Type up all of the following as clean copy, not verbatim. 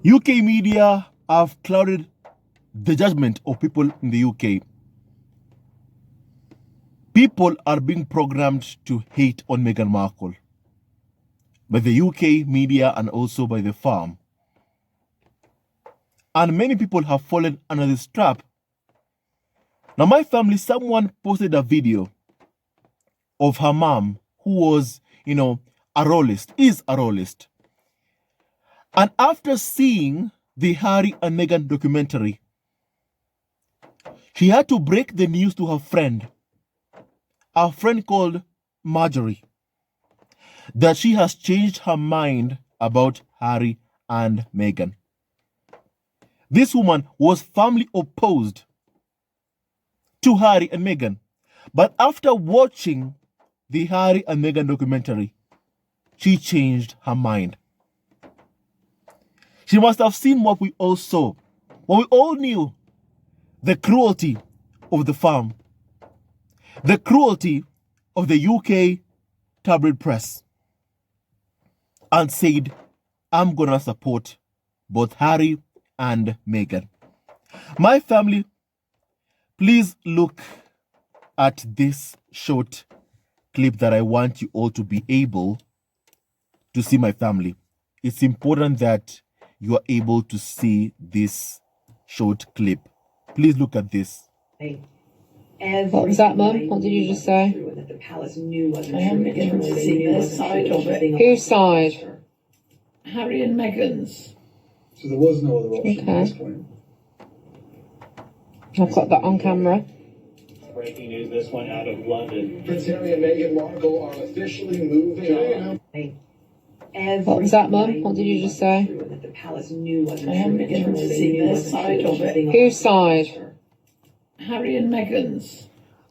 UK media have clouded the judgment of people in the UK. People are being programmed to hate on Meghan Markle by the UK media and also by the farm. And many people have fallen under this trap. Now, my family, someone posted a video of her mom who was, a royalist, is a royalist. And after seeing the Harry and Meghan documentary, she had to break the news to her friend, a friend called Marjorie, that she has changed her mind about Harry and Meghan. This woman was firmly opposed to Harry and Meghan. But after watching the Harry and Meghan documentary, she changed her mind. She must have seen what we all saw, what we all knew, the cruelty of the farm, the cruelty of the UK tabloid press, and said, I'm going to support both Harry and Meghan. My family, please look at this short clip that I want you all to be able to see, my family. It's important that you are able to see this short clip. Please look at this. What was that, Mum? What did you just say? I haven't even seen their side of it. Whose side? Harry and Meghan's. So there was no other option at this point. I've got that on camera. Breaking news, this one out of London. Prince Harry and Meghan Markle are officially moving on. What was that, Mum? What did you just say? I haven't even seen their side of it. Whose side? Harry and Meghan's.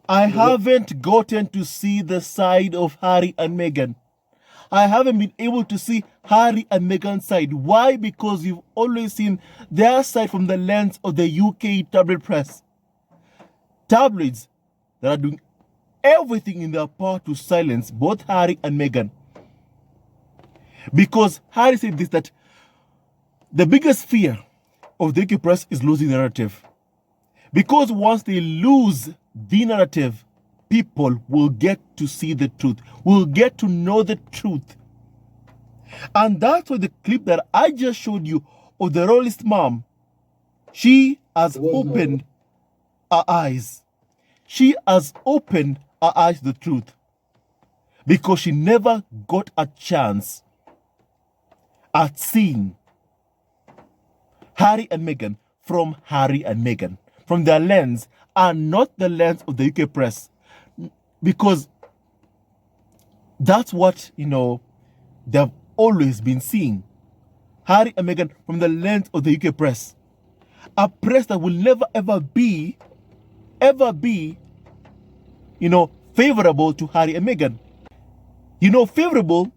I haven't gotten to see the side of Harry and Meghan. I haven't been able to see Harry and Meghan's side. Why? Because you've always seen their side from the lens of the UK tabloid press. Tabloids that are doing everything in their power to silence both Harry and Meghan. Because Harry said this, that the biggest fear of the UK press is losing the narrative. Because once they lose the narrative, people will get to see the truth, will get to know the truth. And that's why the clip that I just showed you of the Royalist mom, she has opened her eyes. She has opened her eyes to the truth. Because she never got a chance at seeing Harry and Meghan from Harry and Meghan, from their lens and not the lens of the UK press. Because that's what, they've always been seeing. Harry and Meghan from the lens of the UK press. A press that will never ever be, favorable to Harry and Meghan. Favorable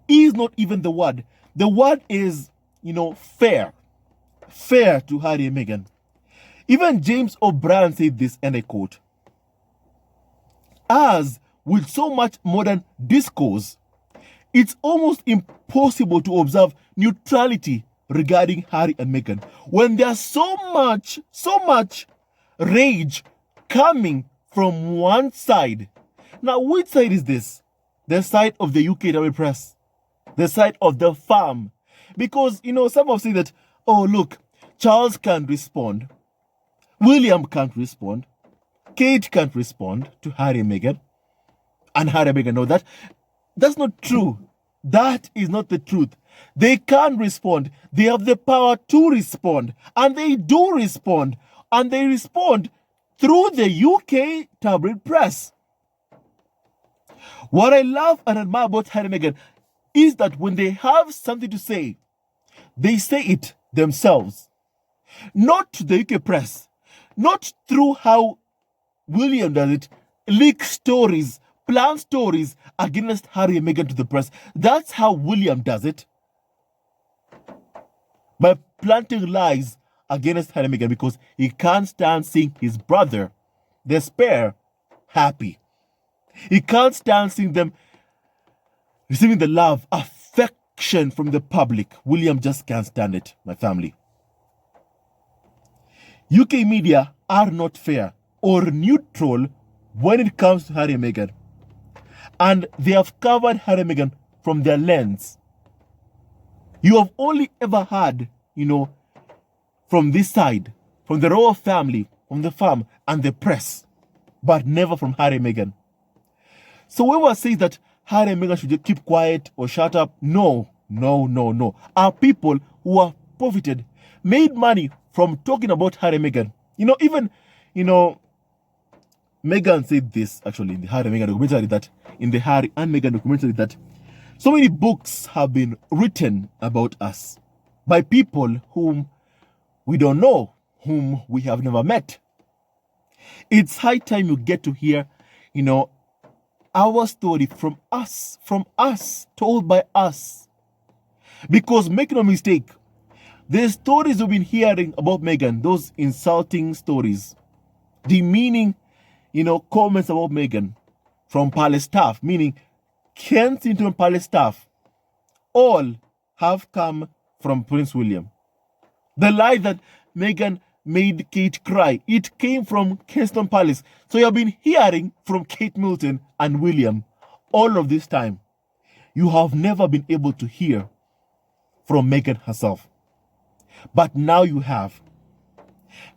is not even the word. The word is, fair. Fair to Harry and Meghan. Even James O'Brien said this, and I quote, as with so much modern discourse, it's almost impossible to observe neutrality regarding Harry and Meghan when there's so much rage coming from one side. Now, which side is this? The side of the UK press, the side of the farm. Because, some have said that, oh, look, Charles can't respond. William can't respond. Kate can't respond to Harry and Meghan. And Harry and Meghan know that. That's not true. That is not the truth. They can't respond. They have the power to respond. And they do respond. And they respond through the UK tabloid press. What I love and admire about Harry and Meghan is that when they have something to say, they say it themselves. Not to the UK press. Not through how William does it, leak stories, plan stories against Harry and Meghan to the press. That's how William does it. By planting lies against Harry and Meghan because he can't stand seeing his brother, the spare, happy. He can't stand seeing them receiving the love, affection, reaction from the public. William just can't stand it, my family. UK media are not fair or neutral when it comes to Harry and Meghan. And they have covered Harry and Meghan from their lens. You have only ever heard, from this side, from the royal family, from the farm and the press, but never from Harry and Meghan. So whoever says that Harry and Meghan should just keep quiet or shut up, no. Are people who have profited, made money from talking about Harry and Meghan. Meghan said this actually in the Harry and Meghan documentary, that in the Harry and Meghan documentary, that so many books have been written about us by people whom we don't know, whom we have never met. It's high time you get to hear, our story from us, told by us. Because make no mistake, the stories we've been hearing about Meghan, those insulting stories, demeaning, comments about Meghan from palace staff, meaning Kensington Palace staff, all have come from Prince William. The lie that Meghan made Kate cry, it came from Kensington Palace. So you have been hearing from Kate Middleton and William all of this time. You have never been able to hear from Meghan herself. But now you have.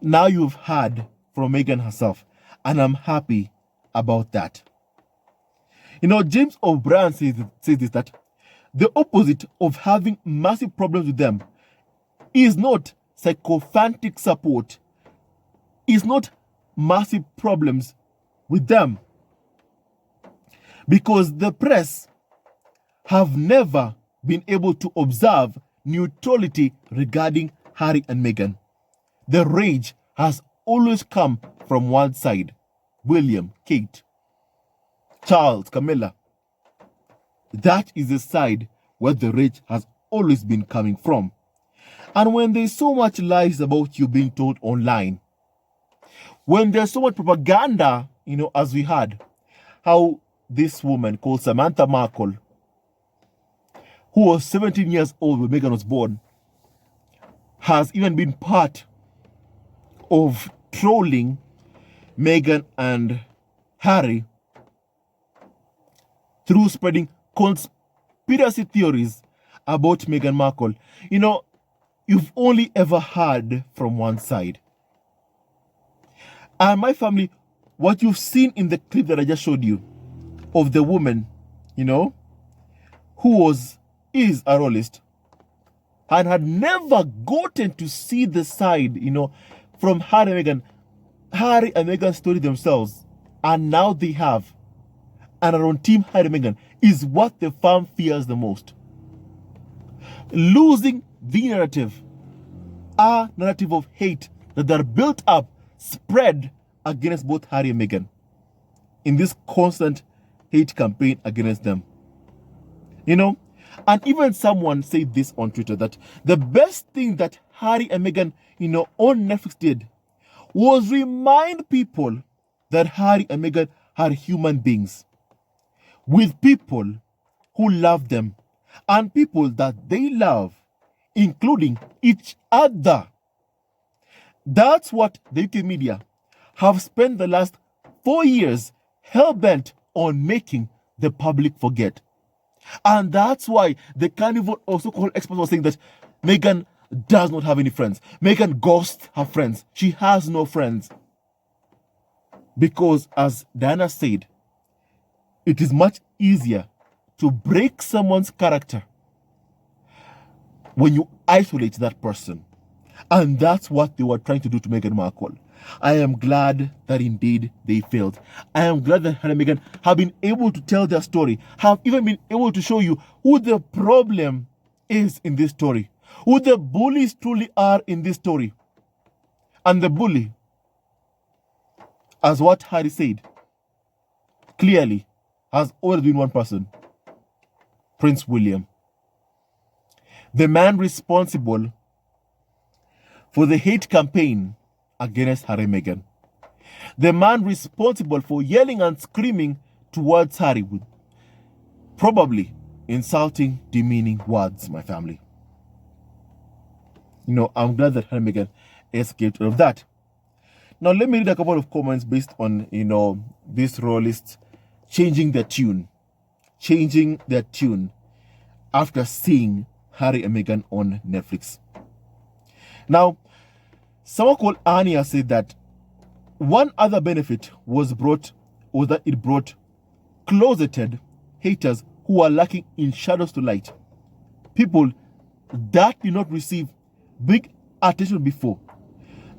Now you've heard from Meghan herself. And I'm happy about that. James O'Brien says this, that the opposite of having massive problems with them is not sycophantic support, is not massive problems with them. Because the press have never been able to observe neutrality regarding Harry and Meghan. The rage has always come from one side: William, Kate, Charles, Camilla. That is the side where the rage has always been coming from. And when there's so much lies about you being told online, when there's so much propaganda, as we had, how this woman called Samantha Markle, who was 17 years old when Meghan was born, has even been part of trolling Meghan and Harry through spreading conspiracy theories about Meghan Markle. You've only ever heard from one side. And my family, what you've seen in the clip that I just showed you of the woman, who is a royalist and had never gotten to see the side, from Harry and Meghan's story themselves. And now they have. And are on Team Harry and Meghan is what the farm fears the most. Losing the narrative, a narrative of hate that are built up, spread against both Harry and Meghan in this constant hate campaign against them. And even someone said this on Twitter, that the best thing that Harry and Meghan, on Netflix did was remind people that Harry and Meghan are human beings with people who love them and people that they love, including each other. That's what the UK media have spent the last 4 years hell-bent on making the public forget. And that's why the carnival also called experts were saying that Meghan does not have any friends. Meghan ghosts her friends. She has no friends. Because as Diana said, it is much easier to break someone's character when you isolate that person. And that's what they were trying to do to Meghan Markle. I am glad that indeed they failed. I am glad that Harry and Meghan have been able to tell their story, have even been able to show you who the problem is in this story, who the bullies truly are in this story. And the bully, as what Harry said, clearly has always been one person: Prince William. The man responsible for the hate campaign against Harry and Meghan. The man responsible for yelling and screaming towards Harry, probably insulting, demeaning words, my family. I'm glad that Harry and Meghan escaped all of that. Now, let me read a couple of comments based on, this Royalist changing their tune after seeing Harry and Meghan on Netflix. Now, someone called Anya said that one other benefit was that it brought closeted haters who are lacking in shadows to light. People that did not receive big attention before.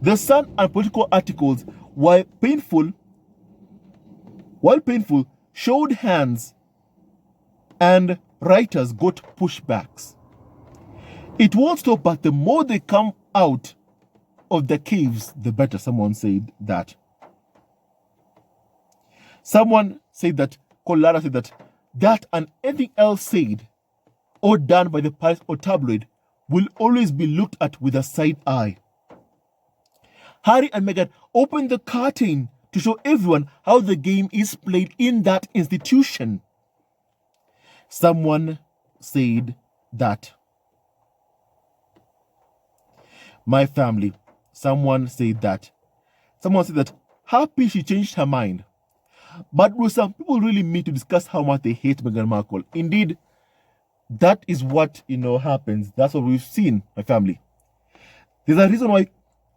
The Sun and political articles, while painful, showed hands and writers got pushbacks. It won't stop, but the more they come out of the caves, the better, someone said that. Someone said that, Collara said that and anything else said or done by the press or tabloid will always be looked at with a side eye. Harry and Meghan opened the curtain to show everyone how the game is played in that institution. Someone said that. My family. Someone said that. Happy she changed her mind. But will some people really meet to discuss how much they hate Meghan Markle? Indeed, that is what, happens. That's what we've seen, my family. There's a reason why,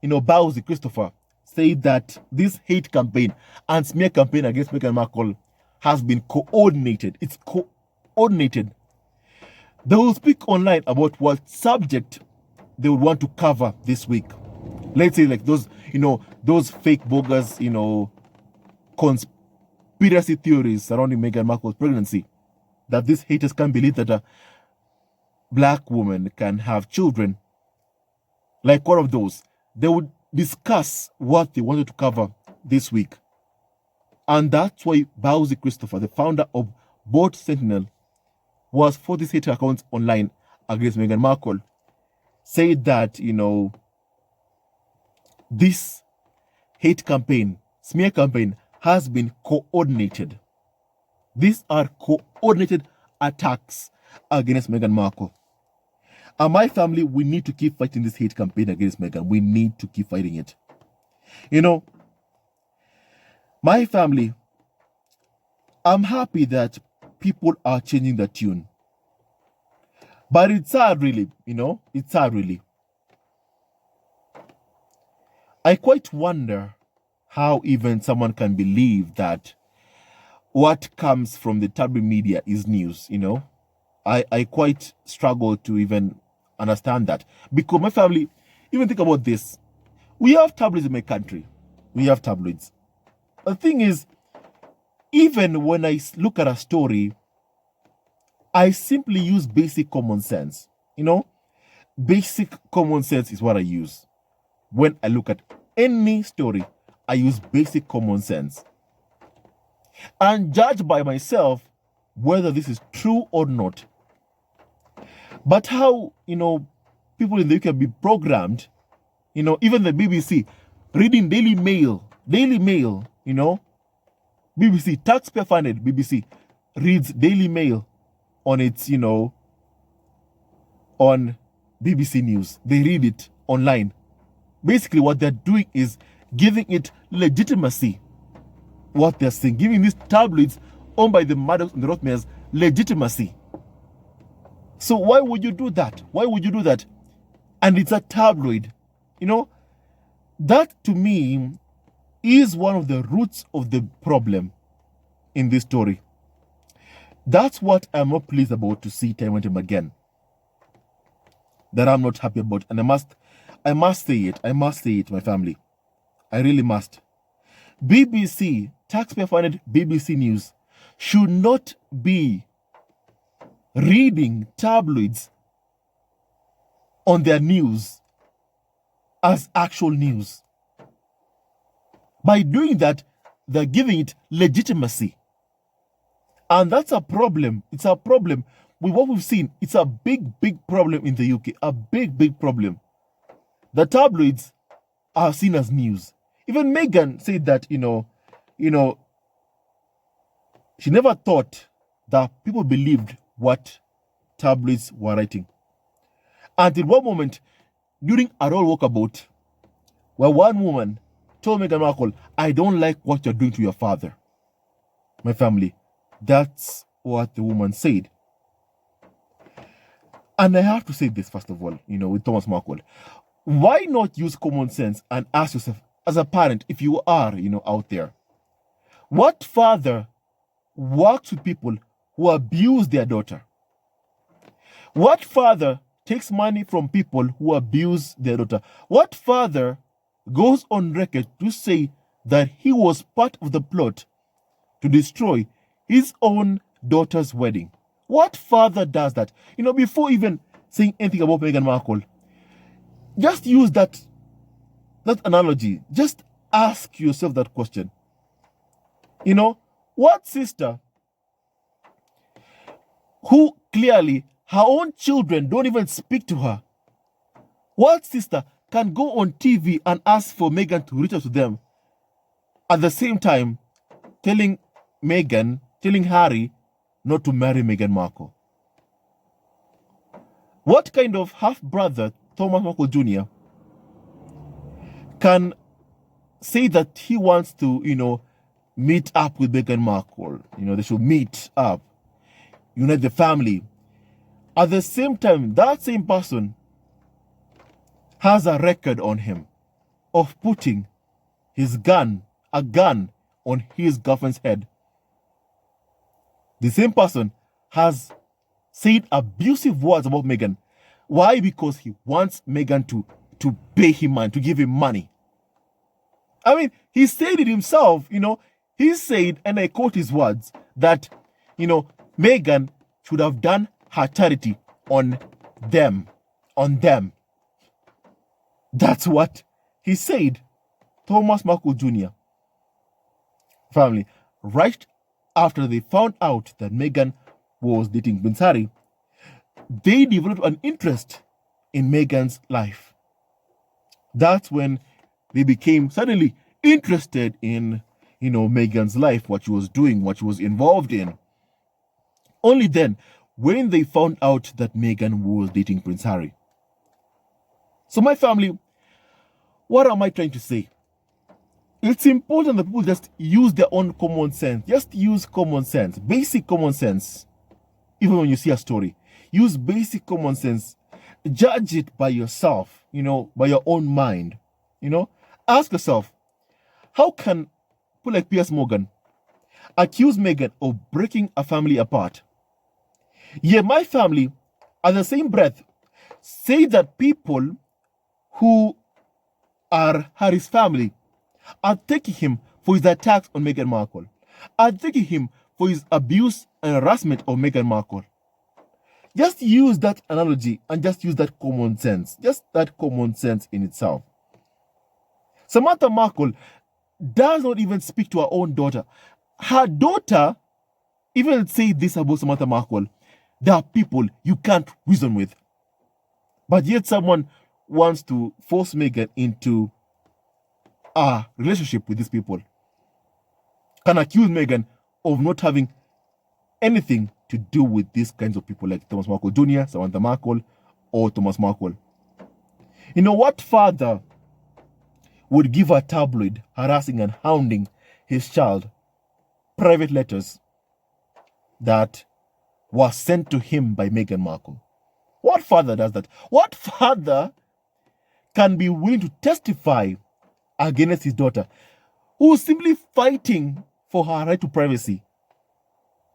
Bowsy Christopher said that this hate campaign and smear campaign against Meghan Markle has been coordinated. It's coordinated. They will speak online about what subject they would want to cover this week. Let's say like those fake bogus, conspiracy theories surrounding Meghan Markle's pregnancy. That these haters can't believe that a black woman can have children. Like one of those. They would discuss what they wanted to cover this week. And that's why Bowsy Christopher, the founder of Boat Sentinel, was for these hater accounts online against Meghan Markle, said that, this hate campaign, smear campaign, has been coordinated. These are coordinated attacks against Meghan Markle. And my family, we need to keep fighting this hate campaign against Meghan. We need to keep fighting it. My family, I'm happy that people are changing the tune. But it's sad, really. It's sad, really. I quite wonder how even someone can believe that what comes from the tabloid media is news, I quite struggle to even understand that. Because my family, even think about this. We have tabloids in my country. We have tabloids. The thing is, even when I look at a story, I simply use basic common sense. Basic common sense is what I use. When I look at any story, I use basic common sense. And judge by myself whether this is true or not. But how, people in the UK can be programmed, even the BBC, reading Daily Mail, BBC, taxpayer-funded BBC, reads Daily Mail on its, on BBC News. They read it online. Basically, what they're doing is giving it legitimacy. What they're saying, giving these tabloids owned by the Maddox and the Rothmans legitimacy. So why would you do that? Why would you do that? And it's a tabloid. That to me is one of the roots of the problem in this story. That's what I'm not pleased about to see time and time again. That I'm not happy about. And I must say it. I must say it, my family. I really must. BBC, taxpayer-funded BBC News, should not be reading tabloids on their news as actual news. By doing that, they're giving it legitimacy. And that's a problem. It's a problem with what we've seen. It's a big, big problem in the UK. A big, big problem. The tabloids are seen as news. Even Meghan said that, she never thought that people believed what tabloids were writing. Until one moment, during a royal walkabout, where one woman told Meghan Markle, "I don't like what you're doing to your father." My family, that's what the woman said. And I have to say this, first of all, with Thomas Markle. Why not use common sense and ask yourself, as a parent, if you are, out there, what father works with people who abuse their daughter? What father takes money from people who abuse their daughter? What father goes on record to say that he was part of the plot to destroy his own daughter's wedding? What father does that? Before even saying anything about Meghan Markle, just use that analogy. Just ask yourself that question. What sister who clearly her own children don't even speak to her, what sister can go on TV and ask for Meghan to reach out to them, at the same time telling Harry not to marry Meghan Markle? What kind of half-brother Thomas Markle Jr. can say that he wants to, meet up with Meghan Markle? They should meet up, unite the family. At the same time, that same person has a record on him of putting a gun on his girlfriend's head. The same person has said abusive words about Meghan. Why? Because he wants Meghan to pay him money, to give him money. I mean, he said it himself, he said, and I quote his words, that, Meghan should have done her charity on them. That's what he said. Thomas Markle Jr. family, right after they found out that Meghan was dating Prince Harry, they developed an interest in Meghan's life. That's when they became suddenly interested in, Meghan's life, what she was doing, what she was involved in. Only then, when they found out that Meghan was dating Prince Harry. So my family, what am I trying to say? It's important that people just use their own common sense. Just use common sense, basic common sense. Even when you see a story, use basic common sense. Judge it by yourself, by your own mind. Ask yourself, how can people like Piers Morgan accuse Meghan of breaking a family apart? Yet my family, at the same breath, say that people who are Harry's family are taking him for his attacks on Meghan Markle, are taking him for his abuse and harassment of Meghan Markle. Just use that analogy and just use that common sense. Just that common sense in itself. Samantha Markle does not even speak to her own daughter. Her daughter even said this about Samantha Markle. There are people you can't reason with. But yet someone wants to force Meghan into a relationship with these people. Can accuse Meghan of not having anything to do with these kinds of people like Thomas Markle Jr., Samantha Markle, or Thomas Markle. What father would give a tabloid harassing and hounding his child private letters that were sent to him by Meghan Markle? What father does that? What father can be willing to testify against his daughter, who is simply fighting for her right to privacy?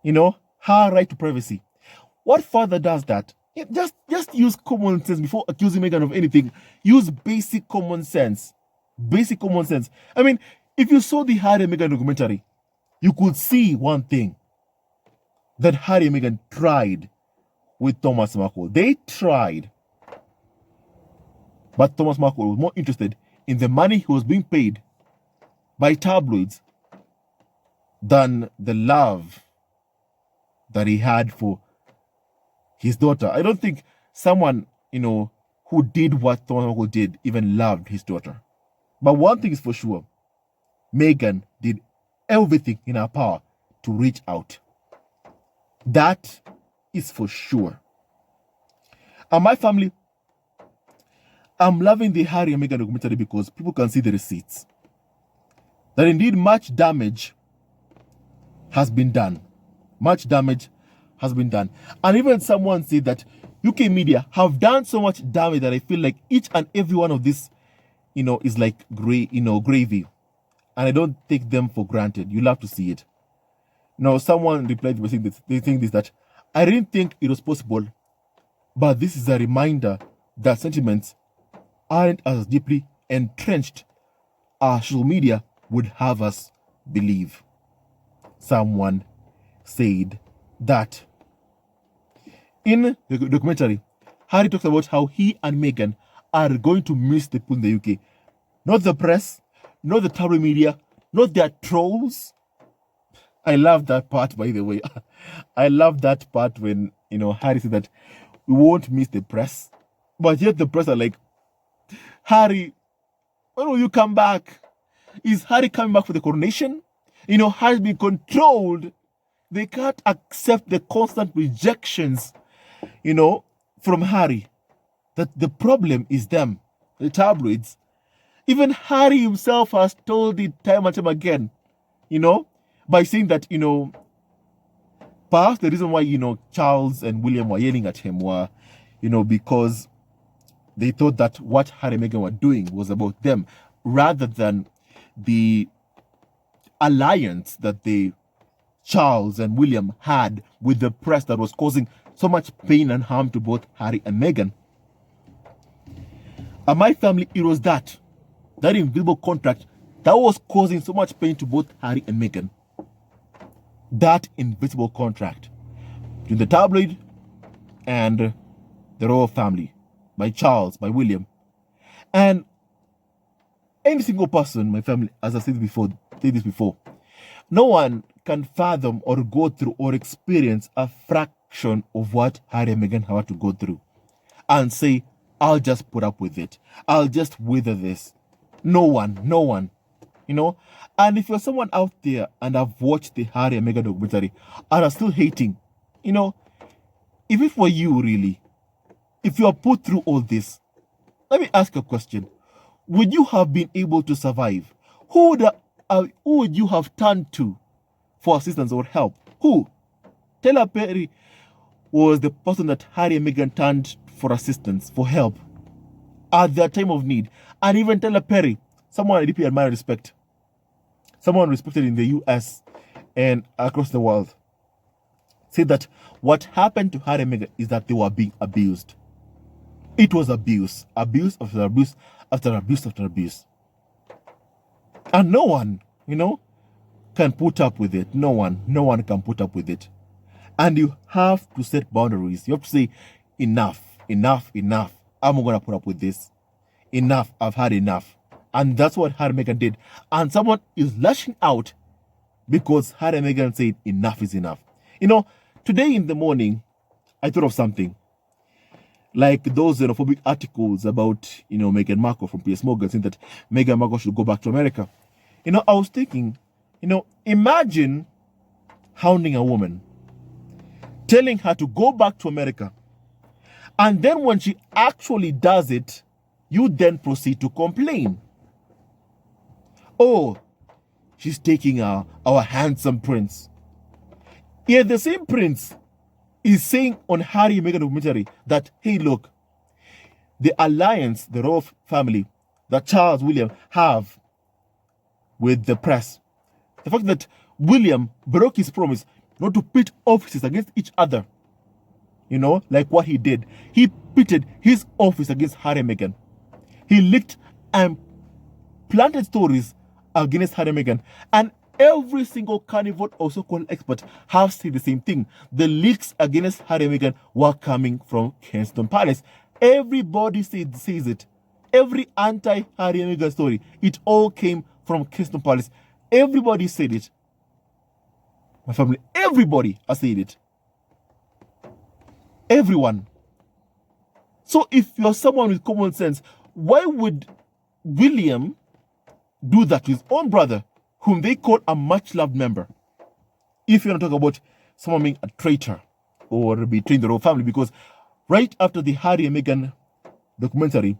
Her right to privacy. What father does that? Just use common sense before accusing Meghan of anything. Use basic common sense. Basic common sense. I mean, if you saw the Harry and Meghan documentary, you could see one thing. That Harry and Meghan tried with Thomas Markle. They tried. But Thomas Markle was more interested in the money he was being paid by tabloids than the love that he had for his daughter. I don't think someone, who did what Thomas Markle did even loved his daughter. But one thing is for sure, Meghan did everything in her power to reach out. That is for sure. And my family, I'm loving the Harry and Meghan documentary because people can see the receipts. That indeed much damage has been done. Much damage has been done. And even someone said that UK media have done so much damage that I feel like each and every one of this, is like gravy. And I don't take them for granted. You'll have to see it. Now, someone replied by saying this, they think this, that I didn't think it was possible, but this is a reminder that sentiments aren't as deeply entrenched as social media would have us believe. Someone said that. In the documentary, Harry talks about how he and Meghan are going to miss the people in the UK. Not the press, not the tabloid media, not their trolls. I love that part, by the way. I love that part when, Harry said that we won't miss the press. But yet the press are like, Harry, when will you come back? Is Harry coming back for the coronation? Harry's been controlled. They can't accept the constant rejections, from Harry. That the problem is them, the tabloids. Even Harry himself has told it time and time again, by saying that, perhaps the reason why, Charles and William were yelling at him were, because they thought that what Harry and Meghan were doing was about them, rather than the alliance that Charles and William had with the press that was causing so much pain and harm to both Harry and Meghan. And my family, it was that invisible contract that was causing so much pain to both Harry and Meghan. That invisible contract between the tabloid and the royal family, by Charles, by William. And any single person in my family, as I said this before, no one can fathom or go through or experience a fraction of what Harry and Meghan had to go through and say, I'll just put up with it. I'll just wither this. No one. And if you're someone out there and have watched the Harry and Meghan documentary and are still hating, if it were you really, if you are put through all this, let me ask you a question. Would you have been able to survive? Who would you have turned to for assistance or help? Who? Taylor Perry was the person that Harry and Meghan turned for assistance, for help at their time of need. And even Taylor Perry, someone I deeply admire and respect, someone respected in the US and across the world, said that what happened to Harry and Meghan is that they were being abused. It was abuse after abuse after abuse after abuse. And no one, can put up with it. No one can put up with it. And you have to set boundaries. You have to say, enough. I'm not going to put up with this. Enough, I've had enough. And that's what Harry and Meghan did. And someone is lashing out because Harry and Meghan said enough is enough. Today in the morning, I thought of something. Like those xenophobic articles about, Meghan Markle from P.S. Morgan saying that Meghan Markle should go back to America. I was thinking, imagine hounding a woman, telling her to go back to America. And then when she actually does it, you then proceed to complain. Oh, she's taking our handsome prince. Yet the same prince is saying on Harry and Meghan documentary that, hey, look, the alliance, the royal family that Charles, William have with the press, the fact that William broke his promise not to pit offices against each other, like what he did. He pitted his office against Harry and Meghan. He leaked and planted stories against Harry and Meghan. And every single carnival or so-called expert have said the same thing. The leaks against Harry and Meghan were coming from Kensington Palace. Everybody says it. Every anti-Harry and Meghan story, it all came from Kensington Palace. Everybody said it. My family, everybody has said it. Everyone. So if you're someone with common sense, why would William do that to his own brother, whom they call a much-loved member? If you're not talking about someone being a traitor or betraying the royal family, because right after the Harry and Meghan documentary,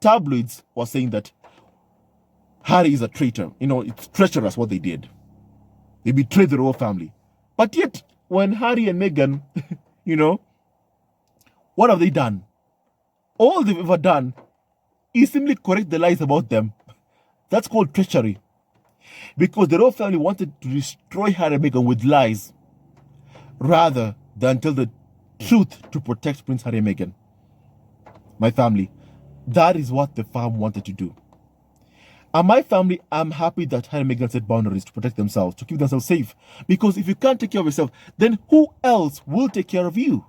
tabloids were saying that Harry is a traitor. It's treacherous what they did. They betrayed the royal family. But yet, when Harry and Meghan, what have they done? All they've ever done is simply correct the lies about them. That's called treachery. Because the royal family wanted to destroy Harry and Meghan with lies rather than tell the truth to protect Prince Harry and Meghan. My family, that is what the fam wanted to do. And my family, I'm happy that Harry and Meghan set boundaries to protect themselves, to keep themselves safe. Because if you can't take care of yourself, then who else will take care of you?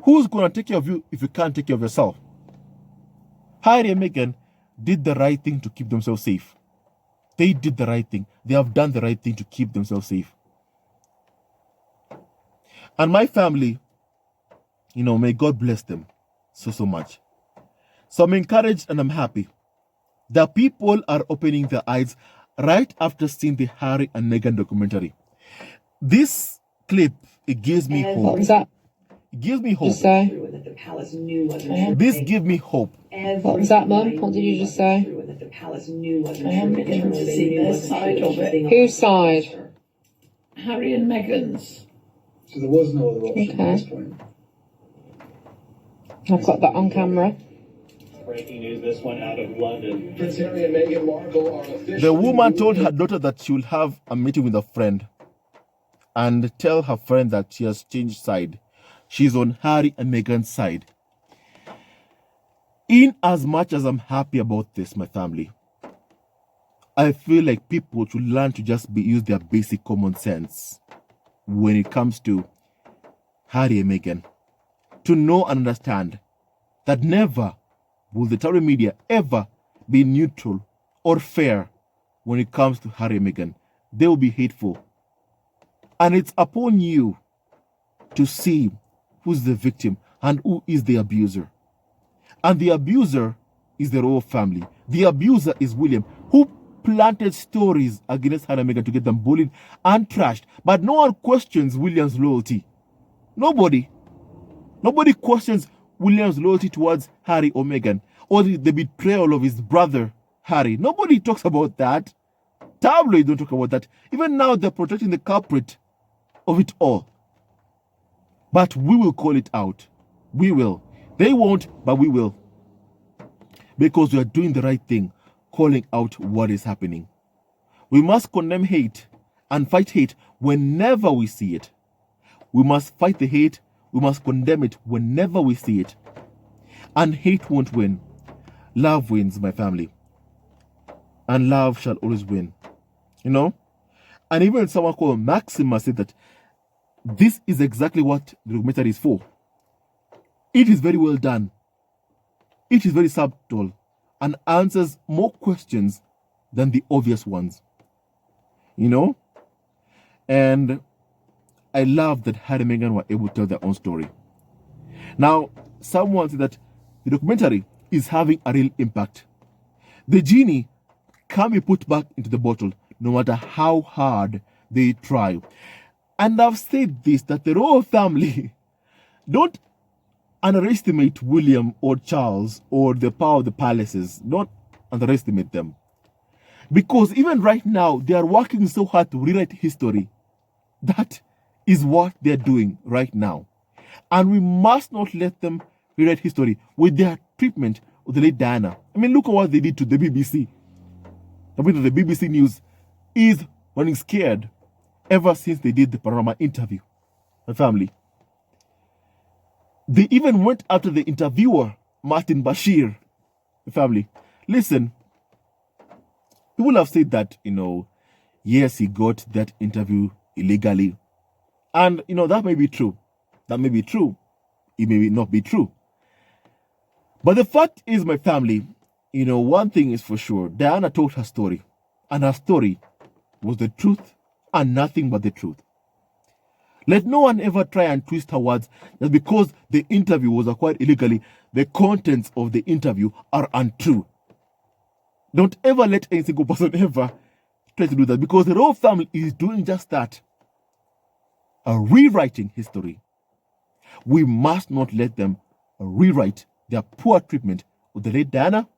Who's going to take care of you if you can't take care of yourself? Harry and Meghan did the right thing to keep themselves safe. They did the right thing. They have done the right thing to keep themselves safe. And my family, may God bless them so much. So I'm encouraged and I'm happy that people are opening their eyes right after seeing the Harry and Meghan documentary. This clip, it gives me hope. What was that? It gives me hope. Just say. That the palace knew wasn't This gives me hope. What was that, Mum? What did you just say? That the palace knew wasn't I haven't even seen their side of it. Whose side? Harry and Meghan's. So there was no other option at this point. I've got that on camera. Breaking news, this one out of London. Prince Harry and Meghan Markle are officially The woman told her moving. daughter that she will have a meeting with a friend and tell her friend that she has changed side. She's on Harry and Meghan's side. In as much as I'm happy about this, my family, I feel like people should learn to just use their basic common sense when it comes to Harry and Meghan. To know and understand that never will the tabloid media ever be neutral or fair when it comes to Harry and Meghan. They will be hateful. And it's upon you to see who's the victim and who is the abuser. And the abuser is the royal family. The abuser is William, who planted stories against Harry and Meghan to get them bullied and trashed. But no one questions William's loyalty. Nobody questions William's loyalty towards Harry or Meghan, or the betrayal of his brother Harry. Nobody talks about that. Tabloids don't talk about that. Even now, they're protecting the culprit of it all. But we will call it out. We will. They won't, but we will. Because we are doing the right thing, calling out what is happening. We must condemn hate and fight hate whenever we see it. We must fight the hate. We must condemn it whenever we see it. And hate won't win. Love wins, my family. And love shall always win. And even someone called Maxima said that this is exactly what the documentary is for. It is very well done. It is very subtle and answers more questions than the obvious ones. And I love that Harry and Meghan were able to tell their own story. Now, someone said that the documentary is having a real impact. The genie can't be put back into the bottle, no matter how hard they try. And I've said this, that the royal family, don't underestimate William or Charles or the power of the palaces. Don't underestimate them. Because even right now, they are working so hard to rewrite history. That is what they're doing right now. And we must not let them rewrite history with their treatment of the late Diana. I mean, look at what they did to the BBC. The BBC News is running scared ever since they did the Panorama interview. My family. They even went after the interviewer, Martin Bashir. My family. Listen, people have said that, yes, he got that interview illegally. And, that may be true. That may be true. It may not be true. But the fact is, my family, one thing is for sure. Diana told her story. And her story was the truth and nothing but the truth. Let no one ever try and twist her words that because the interview was acquired illegally, the contents of the interview are untrue. Don't ever let any single person ever try to do that, because the royal family is doing just that. Rewriting history We must not let them rewrite their poor treatment of the late Diana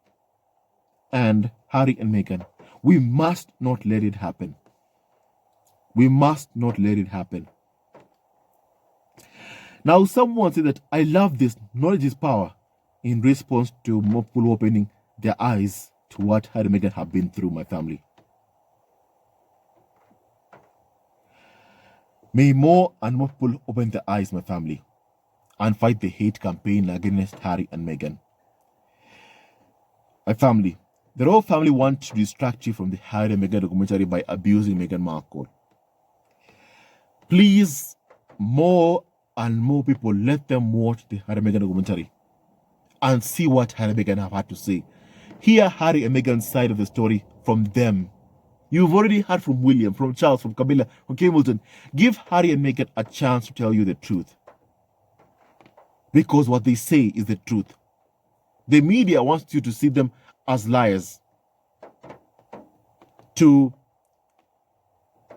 and Harry and Meghan. We must not let it happen. We must not let it happen. Now, someone said that I love this, knowledge is power, in response to more people opening their eyes to what Harry and Meghan have been through, my family. May more and more people open their eyes, my family, and fight the hate campaign against Harry and Meghan. My family, the royal family want to distract you from the Harry and Meghan documentary by abusing Meghan Markle. Please, more and more people, let them watch the Harry and Meghan documentary and see what Harry and Meghan have had to say. Hear Harry and Meghan's side of the story from them. You've already heard from William, from Charles, from Camilla, from Hamilton. Give Harry and Meghan a chance to tell you the truth, because what they say is the truth. The media wants you to see them as liars, to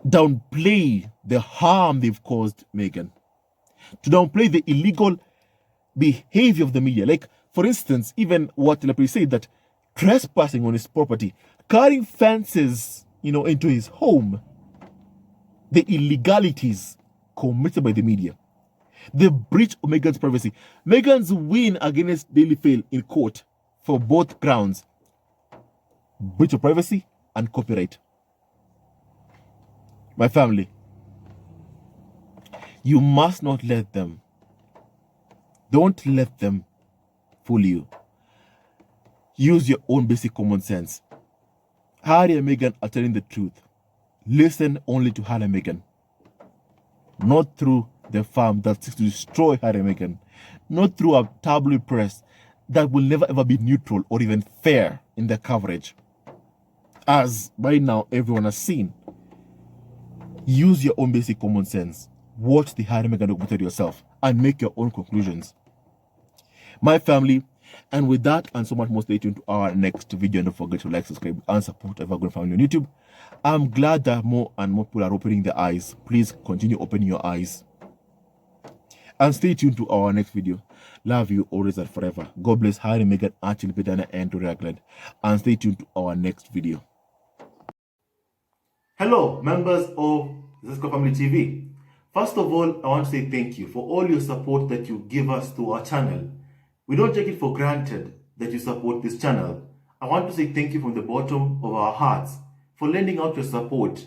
downplay the harm they've caused Meghan, to downplay the illegal behavior of the media. Like, for instance, even what Telepri said, that trespassing on his property, carrying fences, into his home, the illegalities committed by the media, the breach of Meghan's privacy, Meghan's win against Daily Fail in court for both grounds, breach of privacy and copyright. My family, you must not let them. Don't let them fool you. Use your own basic common sense. Harry and Meghan are telling the truth. Listen only to Harry and Meghan, not through the firm that seeks to destroy Harry and Meghan, not through a tabloid press that will never ever be neutral or even fair in their coverage. As by now everyone has seen. Use your own basic common sense. Watch the Harry and Meghan documentary yourself and make your own conclusions. My family, and with that and so much more, stay tuned to our next video, and don't forget to like, subscribe, and support Evergreen Family on YouTube. I'm glad that more and more people are opening their eyes. Please continue opening your eyes. And stay tuned to our next video. Love you always and forever. God bless Harry, Meghan, Archie, Diana, and Tori Ackland. And stay tuned to our next video. Hello, members of Zesco Family TV. First of all, I want to say thank you for all your support that you give us to our channel. We don't take it for granted that you support this channel. I want to say thank you from the bottom of our hearts for lending out your support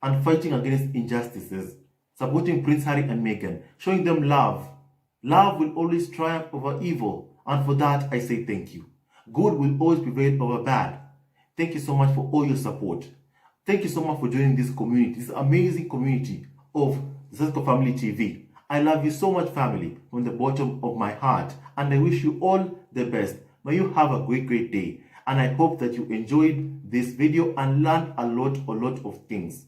and fighting against injustices, supporting Prince Harry and Meghan, showing them love. Love will always triumph over evil, and for that I say thank you. Good will always prevail over bad. Thank you so much for all your support. Thank you so much for joining this community, this amazing community of Zesco Family TV. I love you so much, family, from the bottom of my heart, and I wish you all the best. May you have a great day, and I hope that you enjoyed this video and learned a lot of things.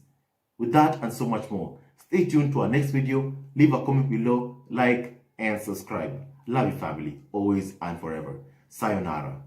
With that and so much more, stay tuned to our next video. Leave a comment below, like, and subscribe. Love you, family, always and forever. Sayonara.